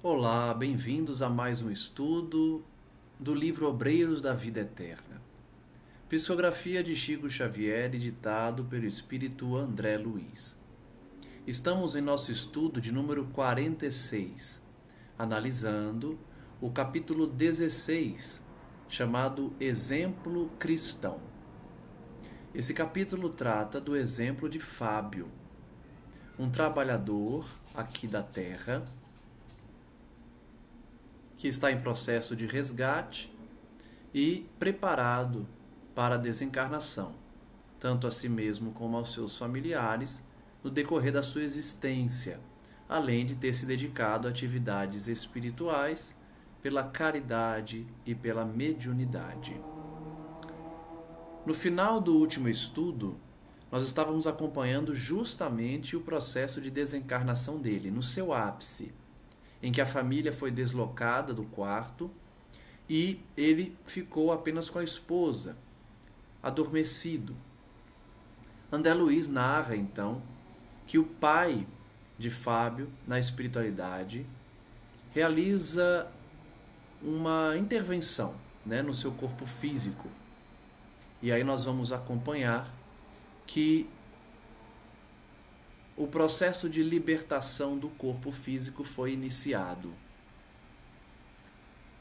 Olá, bem-vindos a mais um estudo do livro Obreiros da Vida Eterna. Psicografia de Chico Xavier, editado pelo espírito André Luiz. Estamos em nosso estudo de número 46, analisando o capítulo 16, chamado Exemplo Cristão. Esse capítulo trata do exemplo de Fábio, um trabalhador aqui da Terra, que está em processo de resgate e preparado para a desencarnação, tanto a si mesmo como aos seus familiares, no decorrer da sua existência, além de ter se dedicado a atividades espirituais pela caridade e pela mediunidade. No final do último estudo, nós estávamos acompanhando justamente o processo de desencarnação dele, no seu ápice, em que a família foi deslocada do quarto e ele ficou apenas com a esposa, adormecido. André Luiz narra, então, que o pai de Fábio, na espiritualidade, realiza uma intervenção, no seu corpo físico. E aí nós vamos acompanhar que o processo de libertação do corpo físico foi iniciado.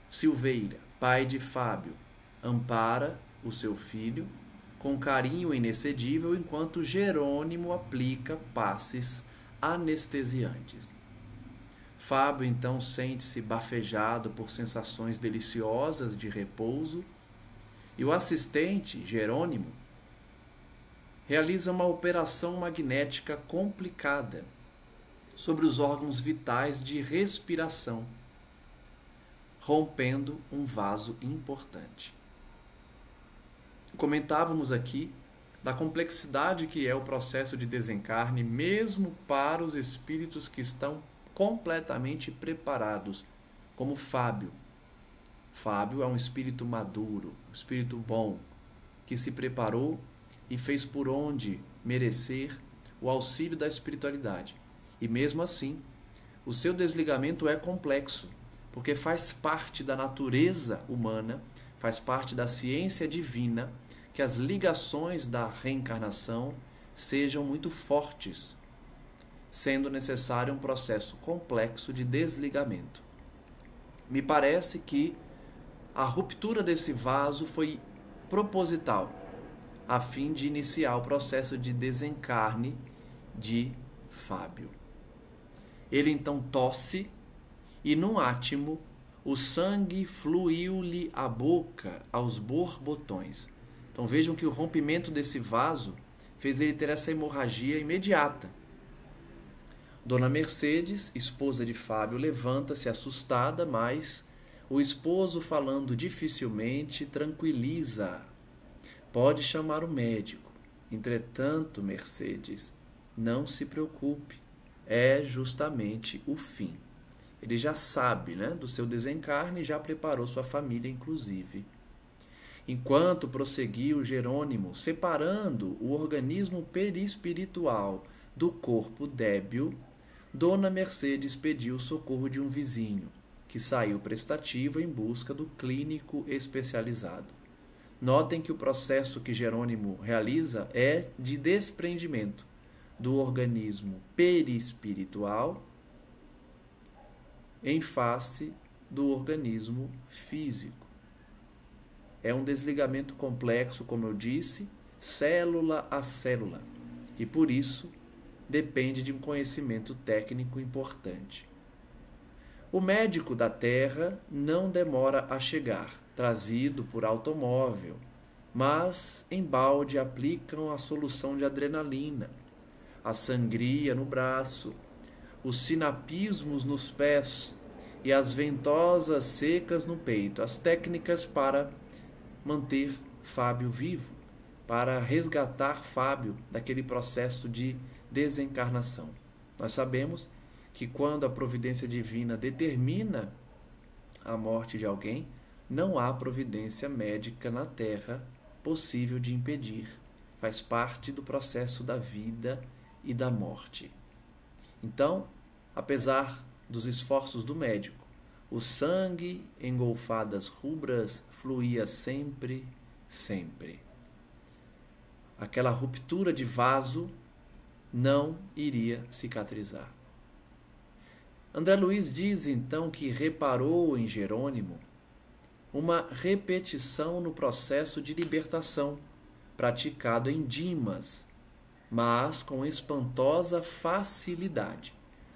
Silveira, pai de Fábio, ampara o seu filho com carinho inexcedível, enquanto Jerônimo aplica passes anestesiantes. Fábio então sente-se bafejado por sensações deliciosas de repouso, e o assistente, Jerônimo, realiza uma operação magnética complicada sobre os órgãos vitais de respiração, rompendo um vaso importante. Comentávamos aqui da complexidade que é o processo de desencarne, mesmo para os espíritos que estão completamente preparados, como Fábio. Fábio é um espírito maduro, um espírito bom, que se preparou e fez por onde merecer o auxílio da espiritualidade. E mesmo assim, o seu desligamento é complexo, porque faz parte da natureza humana, faz parte da ciência divina, que as ligações da reencarnação sejam muito fortes, sendo necessário um processo complexo de desligamento. Me parece que a ruptura desse vaso foi proposital, a fim de iniciar o processo de desencarne de Fábio. Ele então tosse e, num átimo, o sangue fluiu-lhe à boca aos borbotões. Então vejam que o rompimento desse vaso fez ele ter essa hemorragia imediata. Dona Mercedes, esposa de Fábio, levanta-se assustada, mas o esposo, falando dificilmente, tranquiliza-a. Pode chamar o médico. Entretanto, Mercedes, não se preocupe. É justamente o fim. Ele já sabe, do seu desencarne e já preparou sua família, inclusive. Enquanto prosseguiu Jerônimo, separando o organismo perispiritual do corpo débil, Dona Mercedes pediu o socorro de um vizinho, que saiu prestativo em busca do clínico especializado. Notem que o processo que Jerônimo realiza é de desprendimento do organismo perispiritual em face do organismo físico. É um desligamento complexo, como eu disse, célula a célula, e por isso depende de um conhecimento técnico importante. O médico da Terra não demora a chegar, trazido por automóvel, mas embalde aplicam a solução de adrenalina, a sangria no braço, os sinapismos nos pés e as ventosas secas no peito, as técnicas para manter Fábio vivo, para resgatar Fábio daquele processo de desencarnação. Nós sabemos que quando a providência divina determina a morte de alguém, não há providência médica na Terra possível de impedir. Faz parte do processo da vida e da morte. Então, apesar dos esforços do médico. O sangue em golfadas rubras fluía sempre, sempre. Aquela ruptura de vaso não iria cicatrizar. André Luiz diz então que reparou em Jerônimo uma repetição no processo de libertação praticado em Dimas, mas com espantosa facilidade.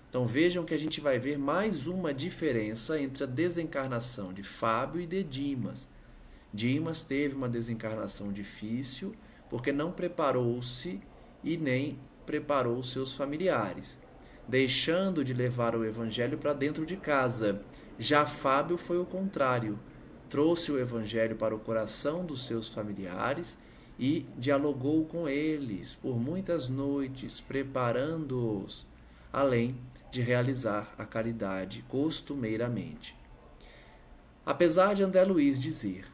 Então vejam que a gente vai ver mais uma diferença entre a desencarnação de Fábio e de Dimas. Dimas teve uma desencarnação difícil porque não preparou-se e nem preparou seus familiares, deixando de levar o evangelho para dentro de casa. Já Fábio foi o contrário, trouxe o evangelho para o coração dos seus familiares e dialogou com eles por muitas noites, preparando-os, além de realizar a caridade costumeiramente. Apesar de André Luiz dizer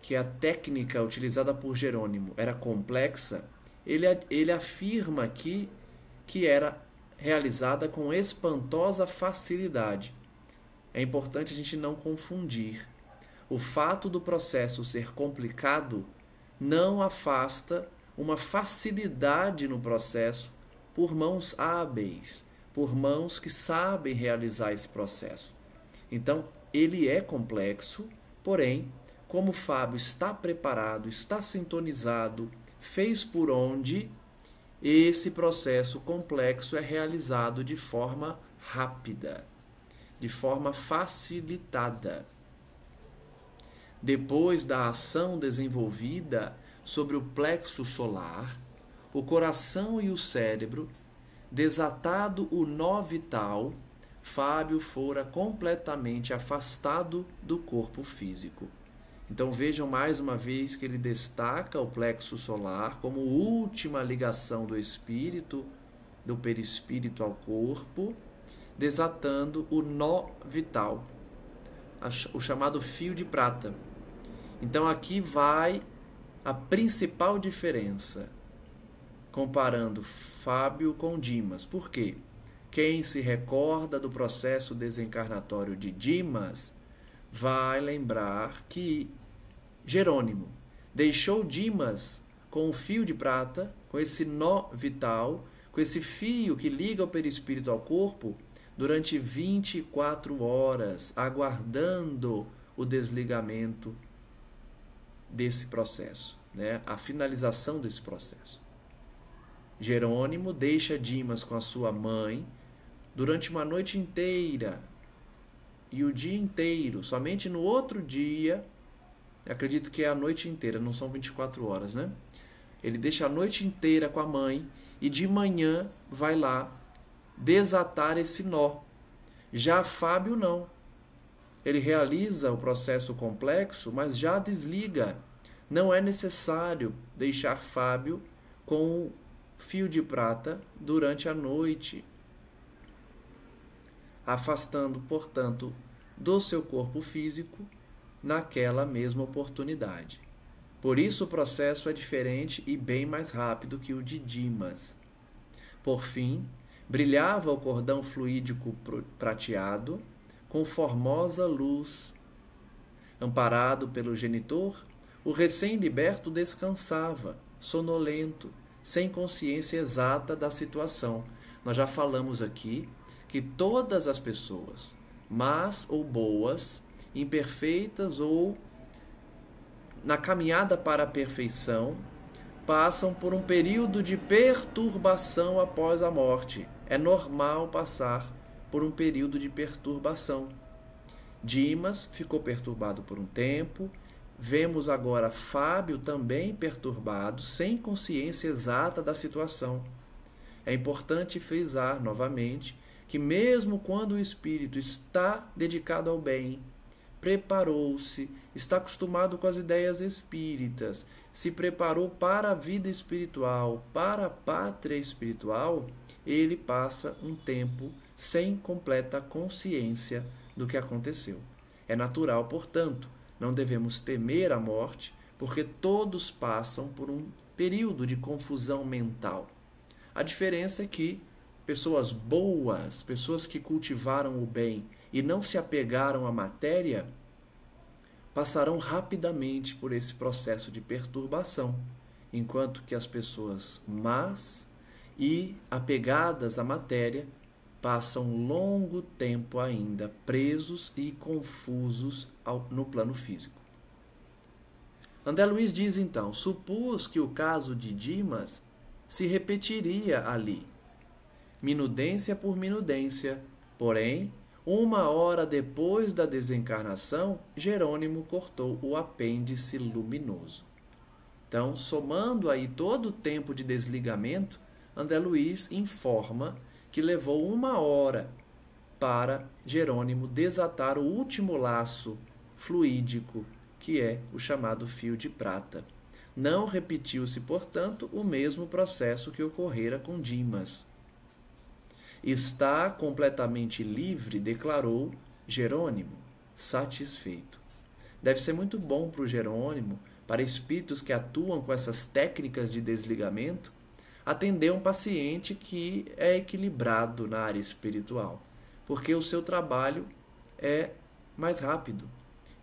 que a técnica utilizada por Jerônimo era complexa, ele afirma que era realizada com espantosa facilidade. É importante a gente não confundir. O fato do processo ser complicado não afasta uma facilidade no processo por mãos hábeis, por mãos que sabem realizar esse processo. Então, ele é complexo, porém, como Fábio está preparado, está sintonizado, fez por onde, esse processo complexo é realizado de forma rápida, de forma facilitada. Depois da ação desenvolvida sobre o plexo solar, o coração e o cérebro, desatado o nó vital, Fábio fora completamente afastado do corpo físico. Então vejam mais uma vez que ele destaca o plexo solar como última ligação do espírito, do perispírito ao corpo, desatando o nó vital, o chamado fio de prata. Então aqui vai a principal diferença, comparando Fábio com Dimas. Por quê? Quem se recorda do processo desencarnatório de Dimas vai lembrar que Jerônimo deixou Dimas com o fio de prata, com esse nó vital, com esse fio que liga o perispírito ao corpo, durante 24 horas, aguardando o desligamento desse processo, né? A finalização desse processo. Jerônimo deixa Dimas com a sua mãe durante uma noite inteira e o dia inteiro. Somente no outro dia, acredito que é a noite inteira, não são 24 horas, né? Ele deixa a noite inteira com a mãe e de manhã vai lá desatar esse nó. Já Fábio não. Ele realiza o processo complexo, mas já desliga. Não é necessário deixar Fábio com fio de prata durante a noite, afastando, portanto, do seu corpo físico naquela mesma oportunidade. Por isso o processo é diferente e bem mais rápido que o de Dimas. Por fim, brilhava o cordão fluídico prateado com formosa luz. Amparado pelo genitor, o recém-liberto descansava, sonolento, sem consciência exata da situação. Nós já falamos aqui que todas as pessoas, más ou boas, imperfeitas ou na caminhada para a perfeição, passam por um período de perturbação após a morte. É normal passar por um período de perturbação. Dimas ficou perturbado por um tempo. Vemos agora Fábio também perturbado, sem consciência exata da situação. É importante frisar novamente que mesmo quando o espírito está dedicado ao bem, preparou-se, está acostumado com as ideias espíritas, se preparou para a vida espiritual, para a pátria espiritual, ele passa um tempo sem completa consciência do que aconteceu. É natural, portanto, não devemos temer a morte, porque todos passam por um período de confusão mental. A diferença é que pessoas boas, pessoas que cultivaram o bem e não se apegaram à matéria, passarão rapidamente por esse processo de perturbação, enquanto que as pessoas más e apegadas à matéria passam longo tempo ainda presos e confusos no plano físico. André Luiz diz então: supus que o caso de Dimas se repetiria ali, minudência por minudência, porém, 1 hora depois da desencarnação, Jerônimo cortou o apêndice luminoso. Então, somando aí todo o tempo de desligamento, André Luiz informa que levou 1 hora para Jerônimo desatar o último laço fluídico, que é o chamado fio de prata. Não repetiu-se, portanto, o mesmo processo que ocorrera com Dimas. Está completamente livre, declarou Jerônimo, satisfeito. Deve ser muito bom para o Jerônimo, para espíritos que atuam com essas técnicas de desligamento, atender um paciente que é equilibrado na área espiritual, porque o seu trabalho é mais rápido.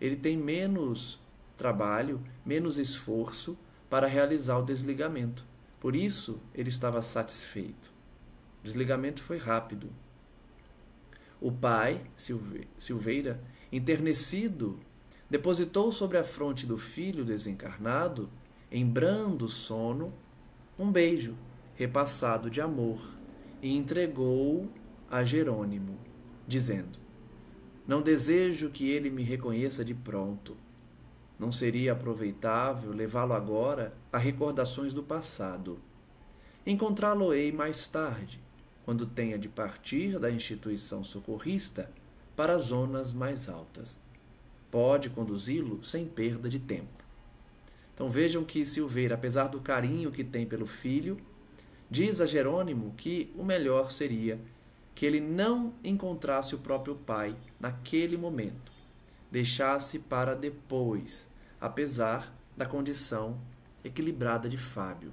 Ele tem menos trabalho, menos esforço para realizar o desligamento. Por isso, ele estava satisfeito. O desligamento foi rápido. O pai, Silveira, enternecido, depositou sobre a fronte do filho desencarnado, em brando sono, um beijo repassado de amor e entregou-o a Jerônimo, dizendo: não desejo que ele me reconheça de pronto. Não seria aproveitável levá-lo agora a recordações do passado. Encontrá-lo-ei mais tarde, quando tenha de partir da instituição socorrista para as zonas mais altas. Pode conduzi-lo sem perda de tempo. Então vejam que Silveira, apesar do carinho que tem pelo filho, diz a Jerônimo que o melhor seria que ele não encontrasse o próprio pai naquele momento, deixasse para depois, apesar da condição equilibrada de Fábio.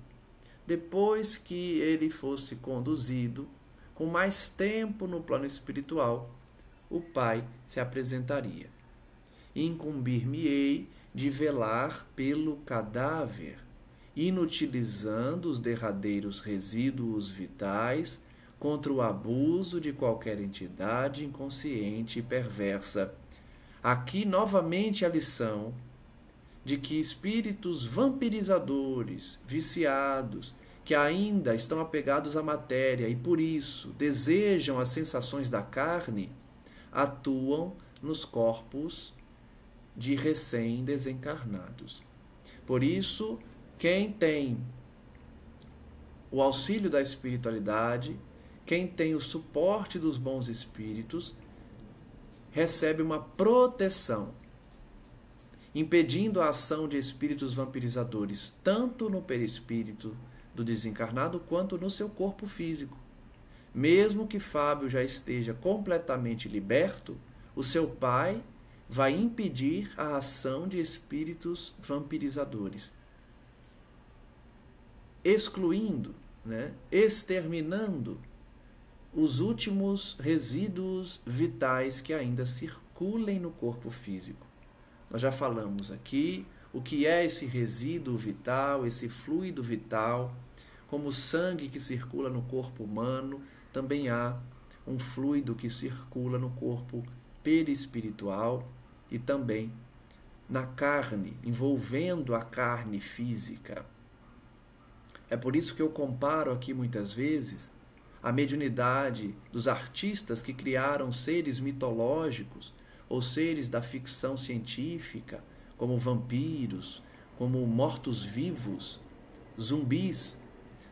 Depois que ele fosse conduzido, com mais tempo no plano espiritual, o pai se apresentaria. Incumbir-me-ei de velar pelo cadáver, inutilizando os derradeiros resíduos vitais contra o abuso de qualquer entidade inconsciente e perversa. Aqui novamente a lição de que espíritos vampirizadores, viciados, que ainda estão apegados à matéria e por isso desejam as sensações da carne, atuam nos corpos de recém-desencarnados. Por isso, quem tem o auxílio da espiritualidade, quem tem o suporte dos bons espíritos, recebe uma proteção, impedindo a ação de espíritos vampirizadores, tanto no perispírito do desencarnado quanto no seu corpo físico. Mesmo que Fábio já esteja completamente liberto, o seu pai vai impedir a ação de espíritos vampirizadores, excluindo, exterminando os últimos resíduos vitais que ainda circulem no corpo físico. Nós já falamos aqui o que é esse resíduo vital, esse fluido vital. Como o sangue que circula no corpo humano, também há um fluido que circula no corpo perispiritual e também na carne, envolvendo a carne física. É por isso que eu comparo aqui muitas vezes a mediunidade dos artistas que criaram seres mitológicos ou seres da ficção científica, como vampiros, como mortos-vivos, zumbis,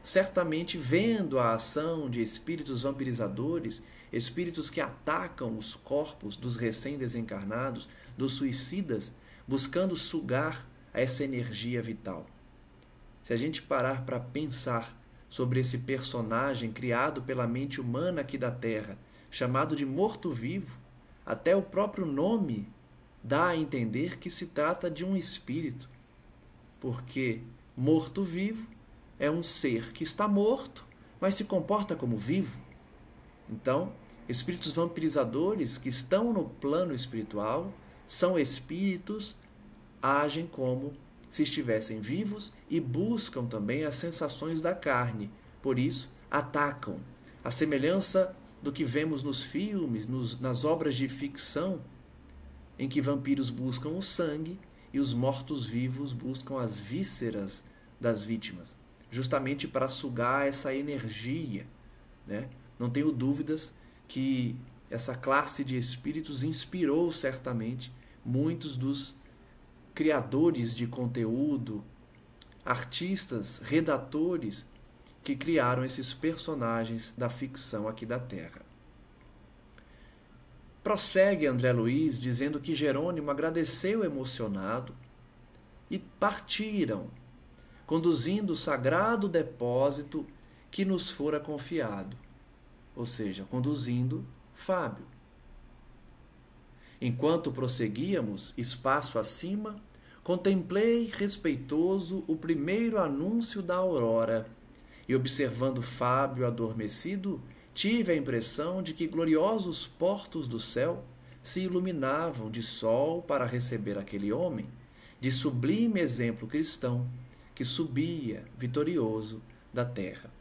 certamente vendo a ação de espíritos vampirizadores, espíritos que atacam os corpos dos recém-desencarnados, dos suicidas, buscando sugar essa energia vital. Se a gente parar para pensar sobre esse personagem criado pela mente humana aqui da Terra, chamado de morto-vivo, até o próprio nome dá a entender que se trata de um espírito, porque morto-vivo é um ser que está morto, mas se comporta como vivo. Então, espíritos vampirizadores que estão no plano espiritual são espíritos, agem como se estivessem vivos e buscam também as sensações da carne. Por isso, atacam. A semelhança do que vemos nos filmes, nas obras de ficção, em que vampiros buscam o sangue e os mortos-vivos buscam as vísceras das vítimas, justamente para sugar essa energia, né? Não tenho dúvidas que essa classe de espíritos inspirou certamente muitos dos criadores de conteúdo, artistas, redatores que criaram esses personagens da ficção aqui da Terra. Prossegue André Luiz dizendo que Jerônimo agradeceu emocionado e partiram, conduzindo o sagrado depósito que nos fora confiado, ou seja, conduzindo Fábio. Enquanto prosseguíamos, espaço acima, contemplei respeitoso o primeiro anúncio da aurora e, observando Fábio adormecido, tive a impressão de que gloriosos portos do céu se iluminavam de sol para receber aquele homem, de sublime exemplo cristão, que subia vitorioso da terra.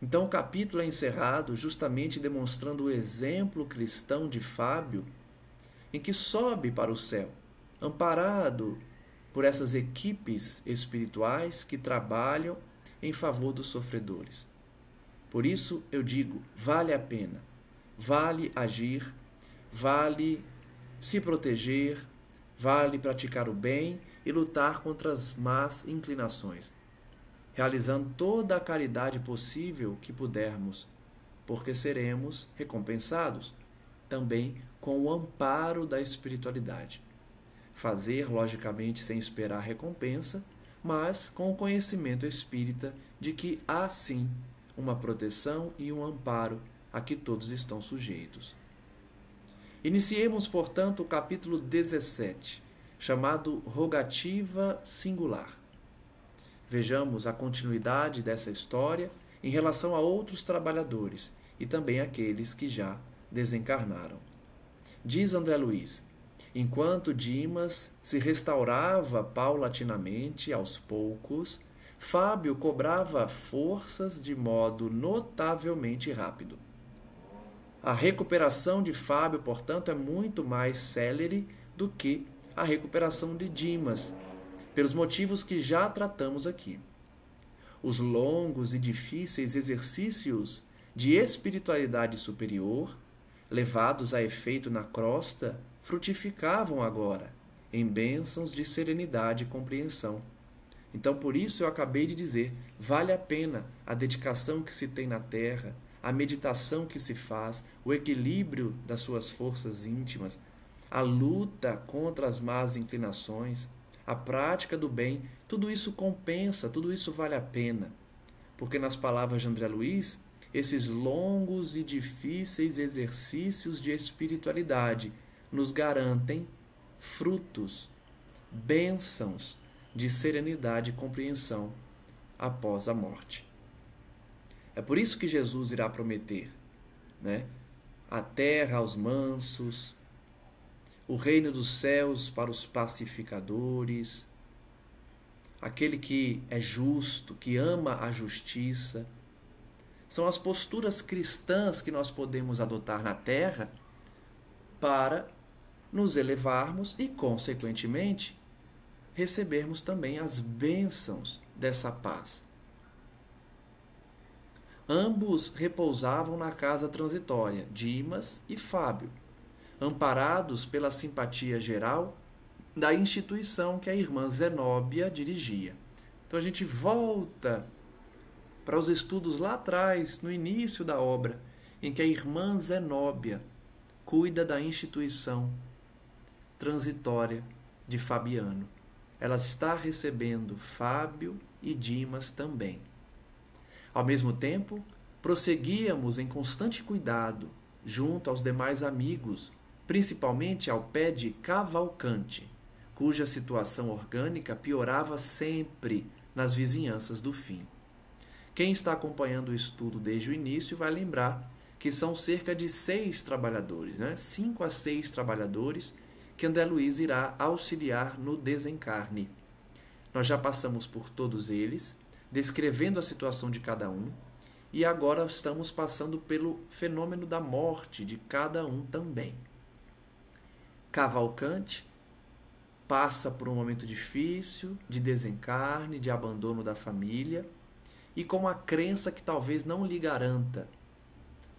Então o capítulo é encerrado justamente demonstrando o exemplo cristão de Fábio, em que sobe para o céu, amparado por essas equipes espirituais que trabalham em favor dos sofredores. Por isso eu digo, vale a pena, vale agir, vale se proteger, vale praticar o bem e lutar contra as más inclinações, realizando toda a caridade possível que pudermos, porque seremos recompensados também com o amparo da espiritualidade. Fazer, logicamente, sem esperar recompensa, mas com o conhecimento espírita de que há sim uma proteção e um amparo a que todos estão sujeitos. Iniciemos, portanto, o capítulo 17, chamado Rogativa Singular. Vejamos a continuidade dessa história em relação a outros trabalhadores e também aqueles que já desencarnaram. Diz André Luiz: enquanto Dimas se restaurava paulatinamente, aos poucos, Fábio cobrava forças de modo notavelmente rápido. A recuperação de Fábio, portanto, é muito mais célere do que a recuperação de Dimas, pelos motivos que já tratamos aqui. Os longos e difíceis exercícios de espiritualidade superior, levados a efeito na crosta, frutificavam agora em bênçãos de serenidade e compreensão. Então, por isso eu acabei de dizer, vale a pena a dedicação que se tem na terra, a meditação que se faz, o equilíbrio das suas forças íntimas, a luta contra as más inclinações, a prática do bem, tudo isso compensa, tudo isso vale a pena. Porque nas palavras de André Luiz, esses longos e difíceis exercícios de espiritualidade nos garantem frutos, bênçãos de serenidade e compreensão após a morte. É por isso que Jesus irá prometer, né, a terra aos mansos, o reino dos céus para os pacificadores, aquele que é justo, que ama a justiça. São as posturas cristãs que nós podemos adotar na terra para nos elevarmos e, consequentemente, recebermos também as bênçãos dessa paz. Ambos repousavam na casa transitória, Dimas e Fábio, amparados pela simpatia geral da instituição que a irmã Zenóbia dirigia. Então a gente volta para os estudos lá atrás, no início da obra, em que a irmã Zenóbia cuida da instituição transitória de Fabiano. Ela está recebendo Fábio e Dimas também. Ao mesmo tempo, prosseguíamos em constante cuidado junto aos demais amigos, principalmente ao pé de Cavalcante, cuja situação orgânica piorava sempre nas vizinhanças do fim. Quem está acompanhando o estudo desde o início vai lembrar que são cerca de 6 trabalhadores, né? 5 a 6 trabalhadores que André Luiz irá auxiliar no desencarne. Nós já passamos por todos eles, descrevendo a situação de cada um, e agora estamos passando pelo fenômeno da morte de cada um também. Cavalcante passa por um momento difícil, de desencarne, de abandono da família, e com a crença que talvez não lhe garanta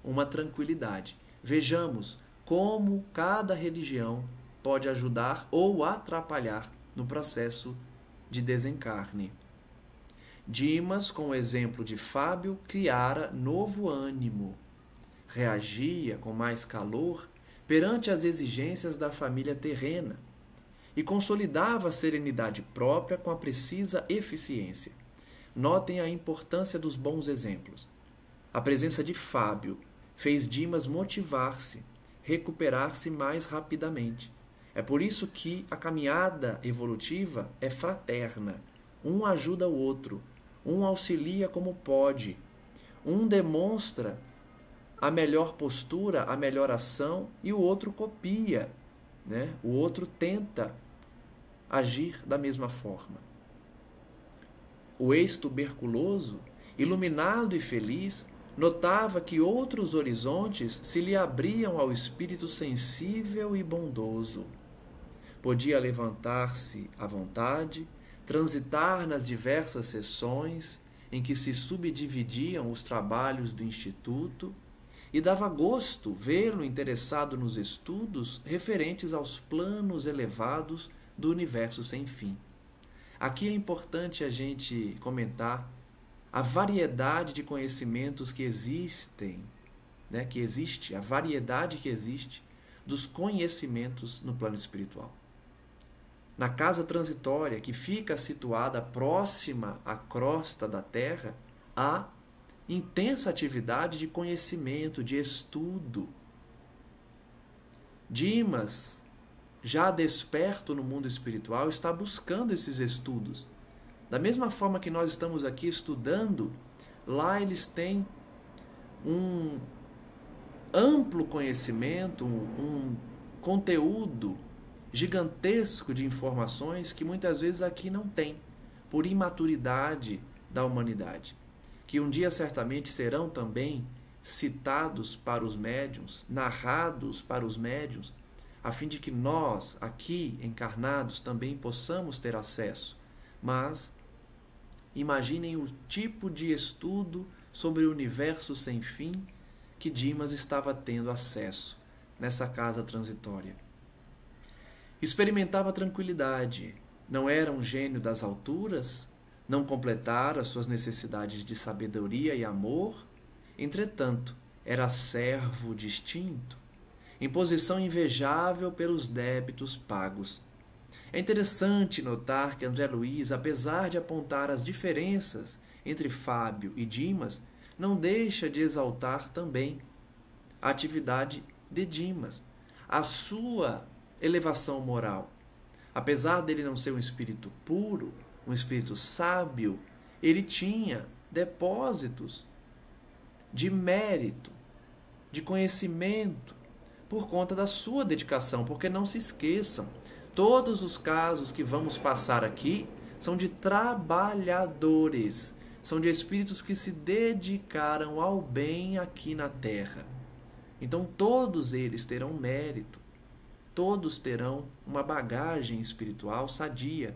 uma tranquilidade. Vejamos como cada religião pode ajudar ou atrapalhar no processo de desencarne. Dimas, com o exemplo de Fábio, criara novo ânimo. Reagia com mais calor perante as exigências da família terrena e consolidava a serenidade própria com a precisa eficiência. Notem a importância dos bons exemplos. A presença de Fábio fez Dimas motivar-se, recuperar-se mais rapidamente. É por isso que a caminhada evolutiva é fraterna. Um ajuda o outro, um auxilia como pode, um demonstra a melhor postura, a melhor ação, e o outro copia, né? O outro tenta agir da mesma forma. O ex-tuberculoso, iluminado e feliz, notava que outros horizontes se lhe abriam ao espírito sensível e bondoso. Podia levantar-se à vontade, transitar nas diversas sessões em que se subdividiam os trabalhos do Instituto, e dava gosto vê-lo interessado nos estudos referentes aos planos elevados do universo sem fim. Aqui é importante a gente comentar a variedade de conhecimentos que existem, né? A variedade que existe dos conhecimentos no plano espiritual. Na casa transitória, que fica situada próxima à crosta da Terra, há intensa atividade de conhecimento, de estudo. Dimas, já desperto no mundo espiritual, está buscando esses estudos. Da mesma forma que nós estamos aqui estudando, lá eles têm um amplo conhecimento, um conteúdo gigantesco de informações que muitas vezes aqui não tem, por imaturidade da humanidade, que um dia certamente serão também citados para os médiuns, narrados para os médiuns, a fim de que nós, aqui encarnados, também possamos ter acesso. Mas imaginem o tipo de estudo sobre o universo sem fim que Dimas estava tendo acesso nessa casa transitória. Experimentava tranquilidade, não era um gênio das alturas, não completara suas necessidades de sabedoria e amor, entretanto, era servo distinto, em posição invejável pelos débitos pagos. É interessante notar que André Luiz, apesar de apontar as diferenças entre Fábio e Dimas, não deixa de exaltar também a atividade de Dimas, a sua elevação moral. Apesar dele não ser um espírito puro, um espírito sábio, ele tinha depósitos de mérito, de conhecimento, por conta da sua dedicação, porque não se esqueçam, todos os casos que vamos passar aqui são de trabalhadores, são de espíritos que se dedicaram ao bem aqui na Terra. Então todos eles terão mérito, todos terão uma bagagem espiritual sadia.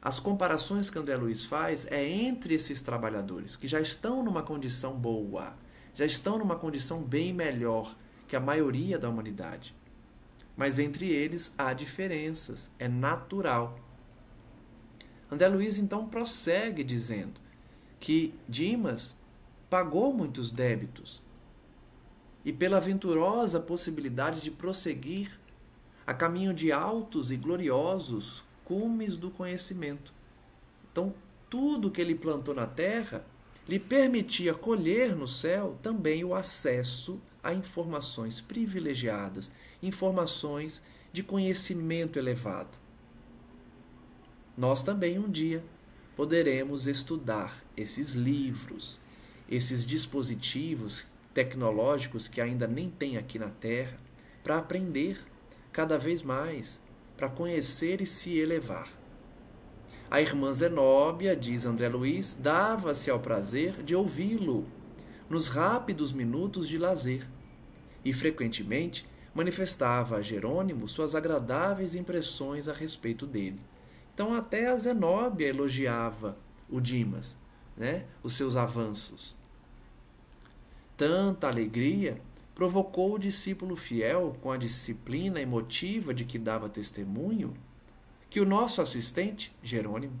As comparações que André Luiz faz é entre esses trabalhadores, que já estão numa condição boa, já estão numa condição bem melhor que a maioria da humanidade. Mas entre eles há diferenças, é natural. André Luiz então prossegue dizendo que Dimas pagou muitos débitos e pela venturosa possibilidade de prosseguir a caminho de altos e gloriosos cumes do conhecimento. Então, tudo que ele plantou na terra lhe permitia colher no céu também o acesso a informações privilegiadas, informações de conhecimento elevado. Nós também um dia poderemos estudar esses livros, esses dispositivos tecnológicos que ainda nem tem aqui na Terra, para aprender cada vez mais, para conhecer e se elevar. A irmã Zenóbia, diz André Luiz, dava-se ao prazer de ouvi-lo nos rápidos minutos de lazer e, frequentemente, manifestava a Jerônimo suas agradáveis impressões a respeito dele. Então, até a Zenóbia elogiava o Dimas, né? Os seus avanços. Tanta alegria provocou o discípulo fiel, com a disciplina emotiva de que dava testemunho, que o nosso assistente, Jerônimo,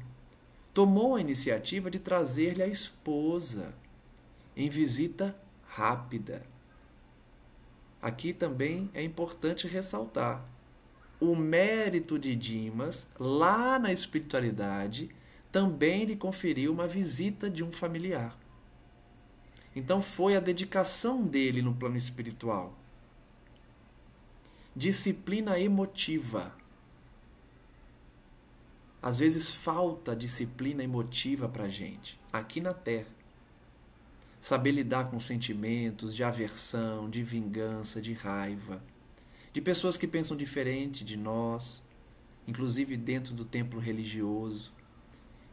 tomou a iniciativa de trazer-lhe a esposa em visita rápida. Aqui também é importante ressaltar o mérito de Dimas, lá na espiritualidade, também lhe conferiu uma visita de um familiar. Então foi a dedicação dele no plano espiritual. Disciplina emotiva. Às vezes falta disciplina emotiva para a gente, aqui na Terra. Saber lidar com sentimentos de aversão, de vingança, de raiva, de pessoas que pensam diferente de nós, inclusive dentro do templo religioso.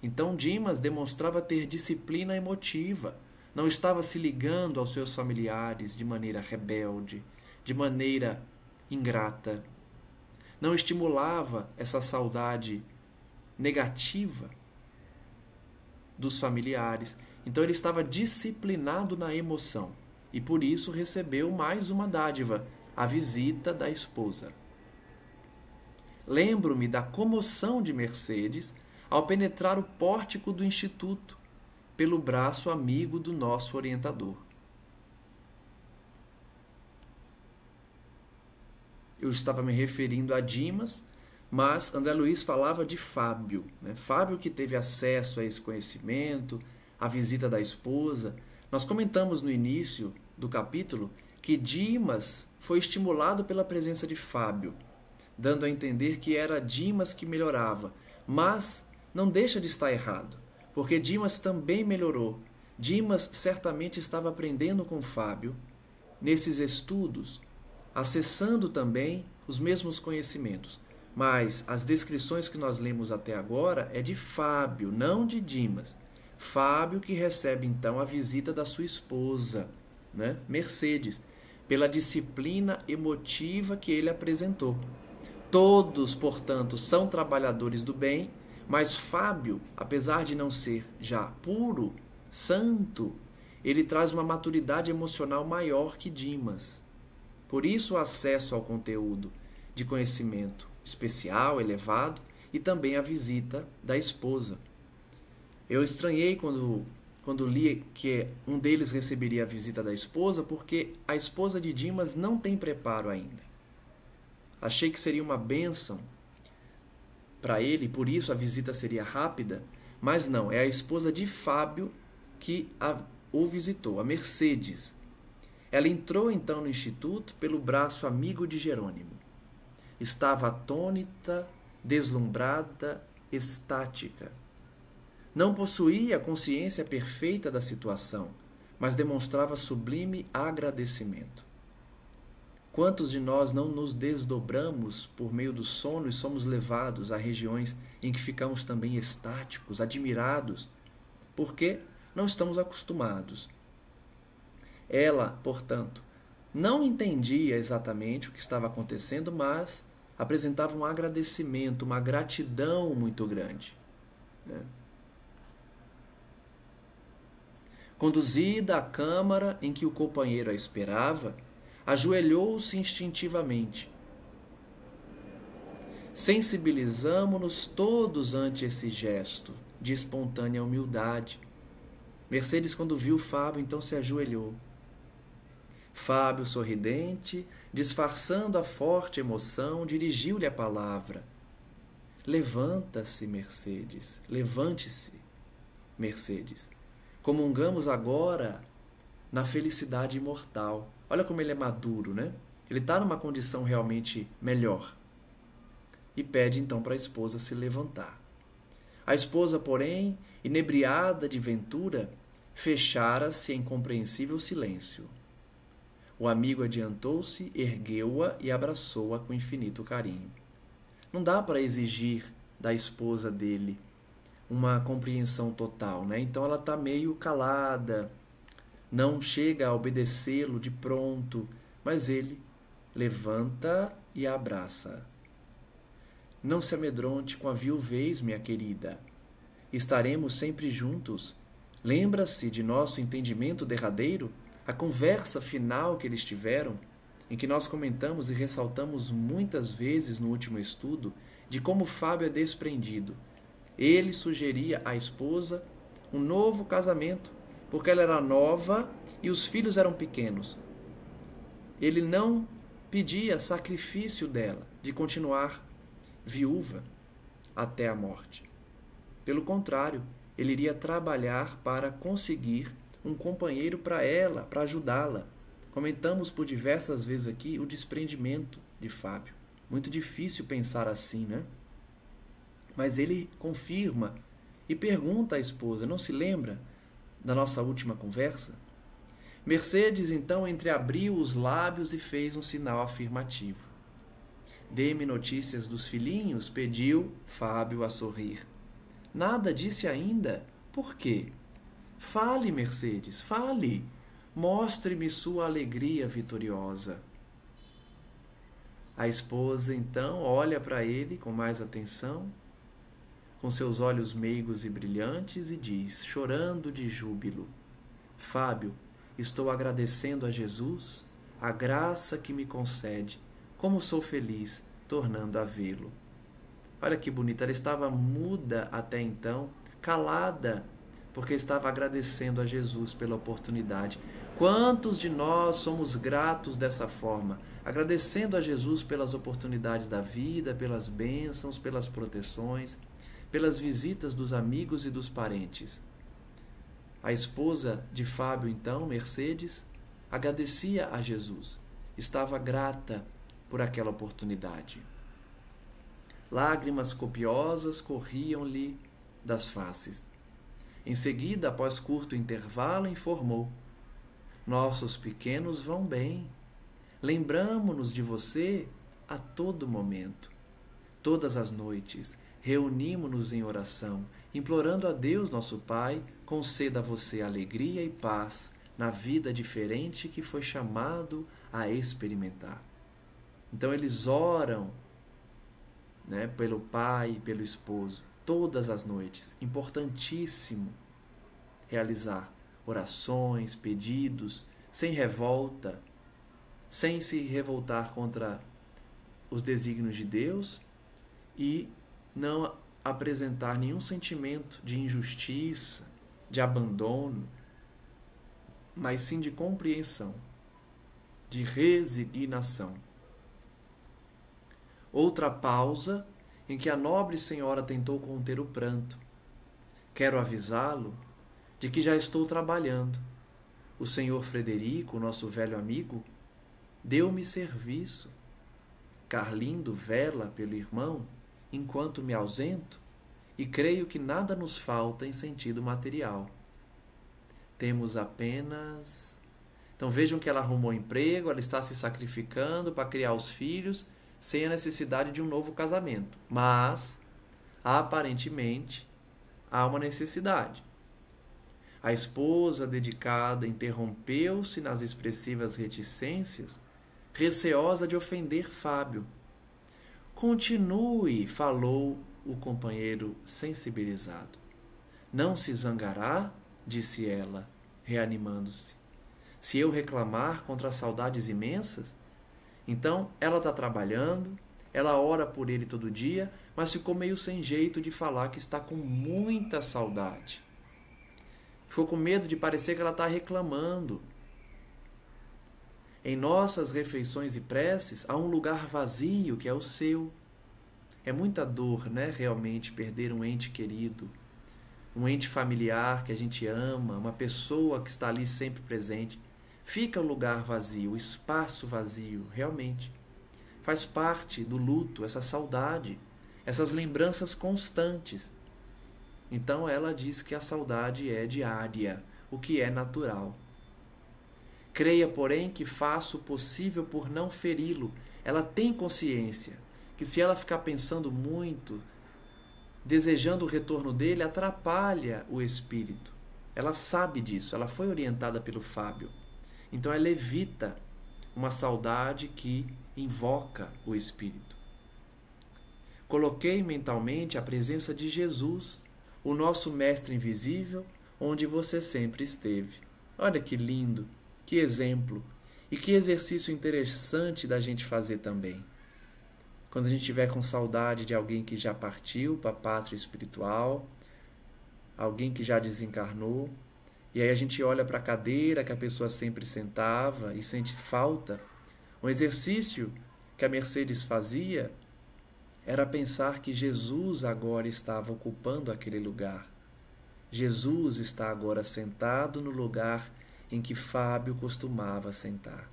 Então Dimas demonstrava ter disciplina emotiva, não estava se ligando aos seus familiares de maneira rebelde, de maneira ingrata. Não estimulava essa saudade negativa dos familiares. Então ele estava disciplinado na emoção e por isso recebeu mais uma dádiva, a visita da esposa. Lembro-me da comoção de Mercedes ao penetrar o pórtico do Instituto pelo braço amigo do nosso orientador. Eu estava me referindo a Dimas, mas André Luiz falava de Fábio, né? Fábio que teve acesso a esse conhecimento, a visita da esposa. Nós comentamos no início do capítulo que Dimas foi estimulado pela presença de Fábio, dando a entender que era Dimas que melhorava, mas não deixa de estar errado, porque Dimas também melhorou. Dimas certamente estava aprendendo com Fábio nesses estudos, acessando também os mesmos conhecimentos. Mas as descrições que nós lemos até agora é de Fábio, não de Dimas. Fábio que recebe então a visita da sua esposa, né? Mercedes, pela disciplina emotiva que ele apresentou. Todos, portanto, são trabalhadores do bem, mas Fábio, apesar de não ser já puro, santo, ele traz uma maturidade emocional maior que Dimas. Por isso o acesso ao conteúdo de conhecimento especial, elevado, e também a visita da esposa. Eu estranhei quando li que um deles receberia a visita da esposa, porque a esposa de Dimas não tem preparo ainda. Achei que seria uma bênção para ele, por isso a visita seria rápida, mas não, é a esposa de Fábio que o visitou, a Mercedes. Ela entrou então no instituto pelo braço amigo de Jerônimo. Estava atônita, deslumbrada, estática. Não possuía a consciência perfeita da situação, mas demonstrava sublime agradecimento. Quantos de nós não nos desdobramos por meio do sono e somos levados a regiões em que ficamos também estáticos, admirados, porque não estamos acostumados. Ela, portanto, não entendia exatamente o que estava acontecendo, mas apresentava um agradecimento, uma gratidão muito grande, né? Conduzida à câmara em que o companheiro a esperava, ajoelhou-se instintivamente. Sensibilizamo-nos todos ante esse gesto de espontânea humildade. Mercedes, quando viu Fábio, então se ajoelhou. Fábio, sorridente, disfarçando a forte emoção, dirigiu-lhe a palavra. Levanta-se, Mercedes. Levante-se, Mercedes. Comungamos agora na felicidade imortal. Olha como ele é maduro, né? Ele está numa condição realmente melhor. E pede então para a esposa se levantar. A esposa, porém, inebriada de ventura, fechara-se em compreensível silêncio. O amigo adiantou-se, ergueu-a e abraçou-a com infinito carinho. Não dá para exigir da esposa dele uma compreensão total, né? Então ela está meio calada, não chega a obedecê-lo de pronto, mas ele levanta e a abraça. Não se amedronte com a viuvez, minha querida. Estaremos sempre juntos. Lembra-se de nosso entendimento derradeiro? A conversa final que eles tiveram, em que nós comentamos e ressaltamos muitas vezes no último estudo de como Fábio é desprendido. Ele sugeria à esposa um novo casamento, porque ela era nova e os filhos eram pequenos. Ele não pedia sacrifício dela, de continuar viúva até a morte. Pelo contrário, ele iria trabalhar para conseguir um companheiro para ela, para ajudá-la. Comentamos por diversas vezes aqui o desprendimento de Fábio. Muito difícil pensar assim, né? Mas ele confirma e pergunta à esposa: não se lembra da nossa última conversa? Mercedes então entreabriu os lábios e fez um sinal afirmativo. Dê-me notícias dos filhinhos, pediu Fábio a sorrir. Nada disse ainda. Por quê? Fale, Mercedes, fale. Mostre-me sua alegria vitoriosa. A esposa então olha para ele com mais atenção, com seus olhos meigos e brilhantes, e diz, chorando de júbilo: Fábio, estou agradecendo a Jesus a graça que me concede. Como sou feliz, tornando a vê-lo. Olha que bonita, ela estava muda até então, calada, porque estava agradecendo a Jesus pela oportunidade. Quantos de nós somos gratos dessa forma, agradecendo a Jesus pelas oportunidades da vida, pelas bênçãos, pelas proteções, pelas visitas dos amigos e dos parentes. A esposa de Fábio, então, Mercedes, agradecia a Jesus, estava grata por aquela oportunidade. Lágrimas copiosas corriam-lhe das faces. Em seguida, após curto intervalo, informou: nossos pequenos vão bem. Lembramo-nos de você a todo momento. Todas as noites, reunimo-nos em oração, implorando a Deus, nosso Pai, conceda a você alegria e paz na vida diferente que foi chamado a experimentar. Então eles oram, né, pelo pai e pelo esposo, todas as noites. Importantíssimo realizar orações, pedidos, sem revolta, sem se revoltar contra os desígnios de Deus e não apresentar nenhum sentimento de injustiça, de abandono, mas sim de compreensão, de resignação. Outra pausa em que a nobre senhora tentou conter o pranto. Quero avisá-lo de que já estou trabalhando. O senhor Frederico, nosso velho amigo, deu-me serviço. Carlindo vela pelo irmão enquanto me ausento e creio que nada nos falta em sentido material. Temos apenas... Então vejam que ela arrumou emprego, ela está se sacrificando para criar os filhos sem a necessidade de um novo casamento. Mas, aparentemente, há uma necessidade. A esposa dedicada interrompeu-se nas expressivas reticências, receosa de ofender Fábio. Continue, falou o companheiro sensibilizado. Não se zangará, disse ela, reanimando-se. Se eu reclamar contra as saudades imensas? Então, ela está trabalhando, ela ora por ele todo dia, mas ficou meio sem jeito de falar que está com muita saudade. Ficou com medo de parecer que ela está reclamando. Em nossas refeições e preces, há um lugar vazio que é o seu. É muita dor, né, realmente, perder um ente querido, um ente familiar que a gente ama, uma pessoa que está ali sempre presente. Fica o lugar vazio, o espaço vazio, realmente. Faz parte do luto, essa saudade, essas lembranças constantes. Então ela diz que a saudade é diária, o que é natural. Creia, porém, que faço o possível por não feri-lo. Ela tem consciência que se ela ficar pensando muito, desejando o retorno dele, atrapalha o espírito. Ela sabe disso, ela foi orientada pelo Fábio. Então ela evita uma saudade que invoca o espírito. Coloquei mentalmente a presença de Jesus, o nosso mestre invisível, onde você sempre esteve. Olha que lindo, que exemplo e que exercício interessante da gente fazer também. Quando a gente estiver com saudade de alguém que já partiu para a pátria espiritual, alguém que já desencarnou, e aí a gente olha para a cadeira que a pessoa sempre sentava e sente falta, um exercício que a Mercedes fazia era pensar que Jesus agora estava ocupando aquele lugar. Jesus está agora sentado no lugar em que Fábio costumava sentar.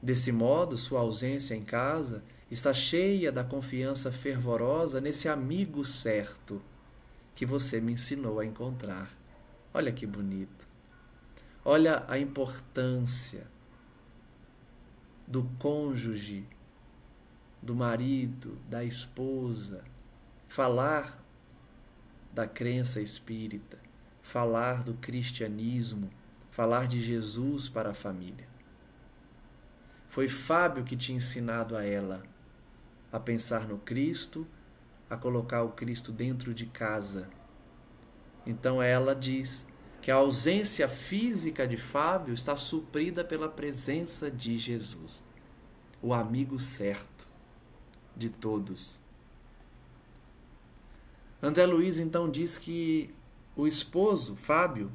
Desse modo, sua ausência em casa está cheia da confiança fervorosa nesse amigo certo que você me ensinou a encontrar. Olha que bonito. Olha a importância do cônjuge, do marido, da esposa, falar da crença espírita, falar do cristianismo, falar de Jesus para a família. Foi Fábio que tinha ensinado a ela a pensar no Cristo, a colocar o Cristo dentro de casa. Então ela diz que a ausência física de Fábio está suprida pela presença de Jesus, o amigo certo de todos. André Luiz então diz que o esposo, Fábio,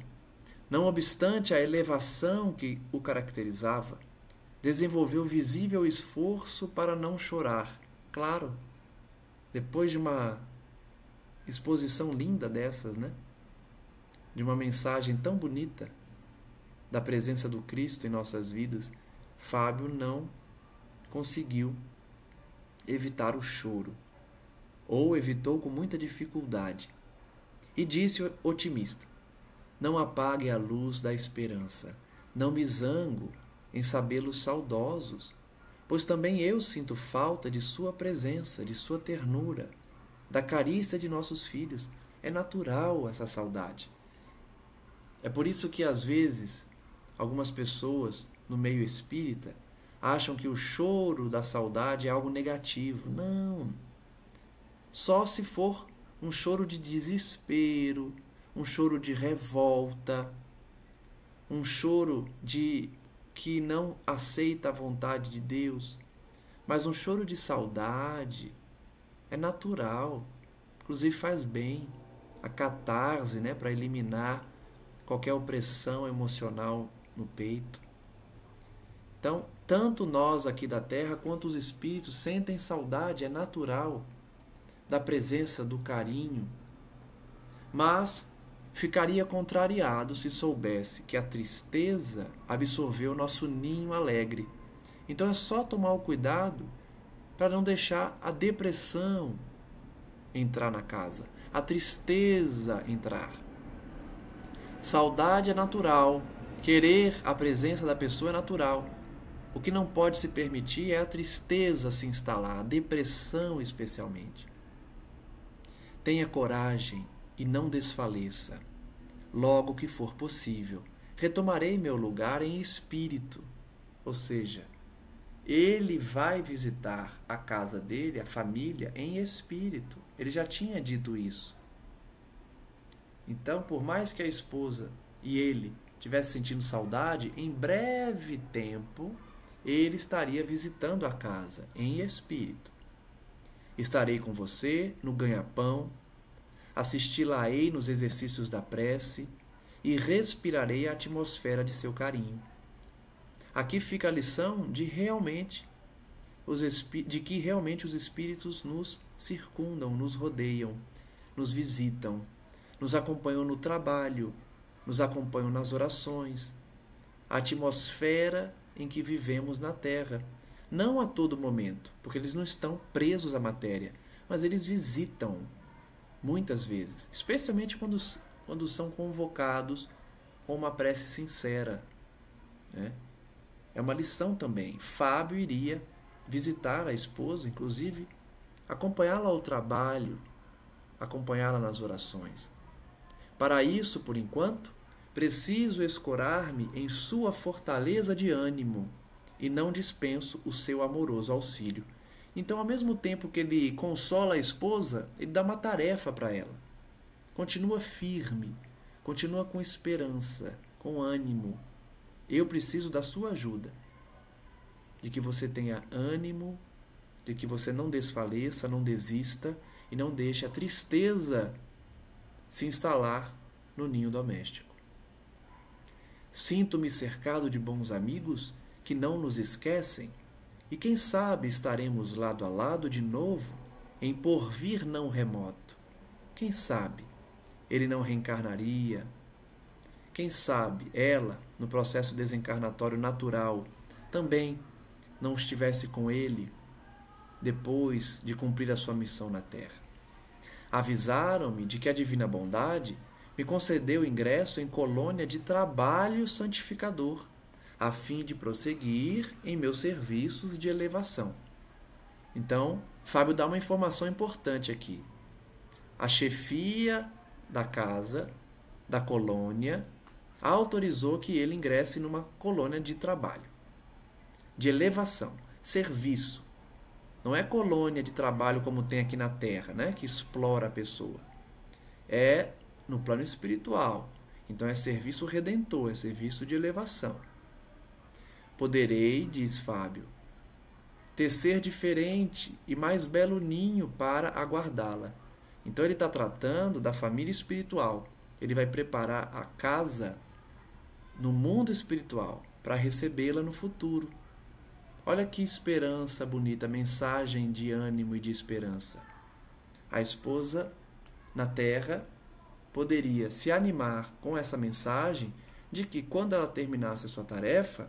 não obstante a elevação que o caracterizava, desenvolveu visível esforço para não chorar. Claro, depois de uma exposição linda dessas, né? De uma mensagem tão bonita da presença do Cristo em nossas vidas, Fábio não conseguiu evitar o choro, ou evitou com muita dificuldade. E disse otimista: não apague a luz da esperança, não me zango em sabê-los saudosos, pois também eu sinto falta de sua presença, de sua ternura, da carícia de nossos filhos. É natural essa saudade. É por isso que, às vezes, algumas pessoas no meio espírita acham que o choro da saudade é algo negativo. Não. Só se for um choro de desespero, um choro de revolta, um choro de que não aceita a vontade de Deus. Mas um choro de saudade é natural, inclusive faz bem. A catarse, né, para eliminar qualquer opressão emocional no peito. Então, tanto nós aqui da Terra quanto os espíritos sentem saudade, é natural, da presença, do carinho. Mas ficaria contrariado se soubesse que a tristeza absorveu nosso ninho alegre. Então é só tomar o cuidado para não deixar a depressão entrar na casa, a tristeza entrar. Saudade é natural, querer a presença da pessoa é natural. O que não pode se permitir é a tristeza se instalar, a depressão especialmente. Tenha coragem e não desfaleça. Logo que for possível, retomarei meu lugar em espírito. Ou seja, ele vai visitar a casa dele, a família, em espírito. Ele já tinha dito isso. Então, por mais que a esposa e ele estivessem sentindo saudade, em breve tempo ele estaria visitando a casa em espírito. Estarei com você no ganha-pão, assisti-la-ei nos exercícios da prece e respirarei a atmosfera de seu carinho. Aqui fica a lição de que realmente os espíritos nos circundam, nos rodeiam, nos visitam, nos acompanham no trabalho, nos acompanham nas orações, a atmosfera em que vivemos na Terra. Não a todo momento, porque eles não estão presos à matéria, mas eles visitam muitas vezes, especialmente quando são convocados com uma prece sincera, né? É uma lição também. Fábio iria visitar a esposa, inclusive, acompanhá-la ao trabalho, acompanhá-la nas orações. Para isso, por enquanto, preciso escorar-me em sua fortaleza de ânimo e não dispenso o seu amoroso auxílio. Então, ao mesmo tempo que ele consola a esposa, ele dá uma tarefa para ela. Continua firme, continua com esperança, com ânimo. Eu preciso da sua ajuda, de que você tenha ânimo, de que você não desfaleça, não desista e não deixe a tristeza se instalar no ninho doméstico. Sinto-me cercado de bons amigos que não nos esquecem, e quem sabe estaremos lado a lado de novo em porvir não remoto. Quem sabe ele não reencarnaria? Quem sabe ela, no processo desencarnatório natural, também não estivesse com ele depois de cumprir a sua missão na Terra? Avisaram-me de que a divina bondade me concedeu ingresso em colônia de trabalho santificador, a fim de prosseguir em meus serviços de elevação. Então, Fábio dá uma informação importante aqui. A chefia da casa, da colônia, autorizou que ele ingresse numa colônia de trabalho, de elevação, serviço. Não é colônia de trabalho como tem aqui na Terra, né, que explora a pessoa. É no plano espiritual. Então é serviço redentor, é serviço de elevação. Poderei, diz Fábio, tecer diferente e mais belo ninho para aguardá-la. Então ele está tratando da família espiritual. Ele vai preparar a casa no mundo espiritual para recebê-la no futuro. Olha que esperança bonita, mensagem de ânimo e de esperança. A esposa na Terra poderia se animar com essa mensagem de que quando ela terminasse a sua tarefa,